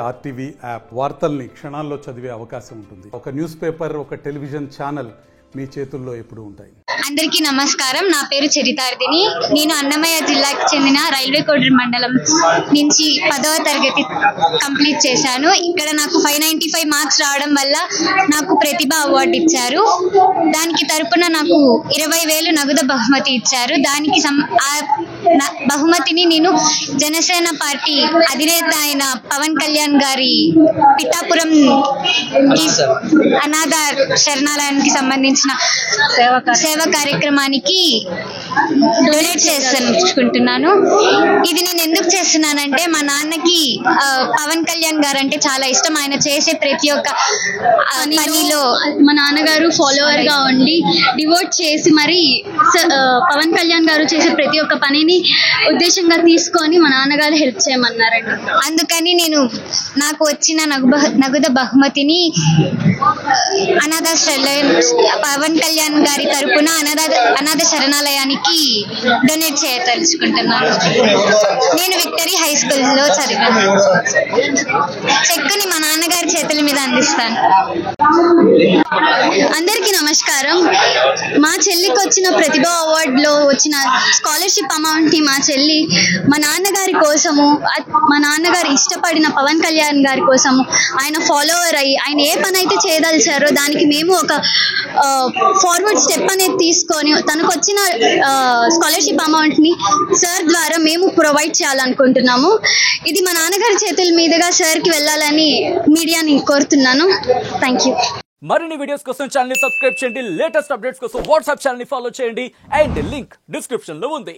RTV app వార్తల్ని క్షణాల్లో చదివే అవకాశం ఉంటుంది. ఒక న్యూస్ పేపర్, ఒక టెలివిజన్ ఛానల్ మీ చేతుల్లో ఎప్పుడూ ఉంటాయి. అందరికీ నమస్కారం. నా పేరు చరితార్థిని. నేను అన్నమయ్య జిల్లాకి చెందిన రైల్వే కోడూరు మండలం నుంచి 10వ తరగతి కంప్లీట్ చేశాను. ఇక్కడ నాకు 595 మార్క్స్ రావడం వల్ల నాకు ప్రతిభ అవార్డు ఇచ్చారు. దానికి తరపున నాకు 20,000 నగదు బహుమతి ఇచ్చారు. దానికి బహుమతిని నేను జనసేన పార్టీ అధినేత అయిన పవన్ కళ్యాణ్ గారి పిఠాపురం అనాథ శరణాలయానికి సంబంధించిన సేవా కార్యక్రమానికి డొనేట్ చేస్తున్నాను. ఇది నేను ఎందుకు చేస్తున్నానంటే మా నాన్నకి పవన్ కళ్యాణ్ గారు అంటే చాలా ఇష్టం. ఆయన చేసే ప్రతి ఒక్క పనిలో మా నాన్నగారు ఫాలోవర్ గా ఉండి డివోట్ చేసి మరి పవన్ కళ్యాణ్ గారు చేసే ప్రతి ఒక్క పనిని ఉద్దేశంగా తీసుకొని మా నాన్నగారు హెల్ప్ చేయమన్నారండి. అందుకని నేను నాకు వచ్చిన నగదు బహుమతిని పవన్ కళ్యాణ్ గారి తరపున అనాథ శరణాలయానికి డొనేట్ చేయదలుచుకుంటున్నాను. నేను విక్టరీ హై స్కూల్లో చదివాను. చెక్కుని మా నాన్నగారి చేతుల మీద అందిస్తాను. అందరికీ నమస్కారం. మా చెల్లికి వచ్చిన ప్రతిభ అవార్డులో వచ్చిన స్కాలర్షిప్ అమౌంట్ ని మా చెల్లి మా నాన్నగారి కోసము, మా నాన్నగారు ఇష్టపడిన పవన్ కళ్యాణ్ గారి కోసము ఆయన ఫాలోవర్ అయ్యి ఆయన ఏ పని అయితే చేయదలిచారో దానికి మేము ఒక ఫార్వర్డ్ స్టెప్ అనేది తీసుకొని తనకు వచ్చిన స్కాలర్షిప్ అమౌంట్ ని సార్ ద్వారా మేము ప్రొవైడ్ చేయాలనుకుంటున్నాము. ఇది మా నాన్నగారి చేతుల మీదుగా సార్ కి వెళ్ళాలని మీడియాని కోరుతున్నాను. Thank you. మరిన్ని వీడియోస్ కోసం ఛానల్ ని సబ్స్క్రైబ్ చేయండి. లేటెస్ట్ అప్డేట్స్ కోసం వాట్సాప్ ఛానల్ ని ఫాలో చేయండి. అండ్ లింక్ డిస్క్రిప్షన్ లో ఉంది.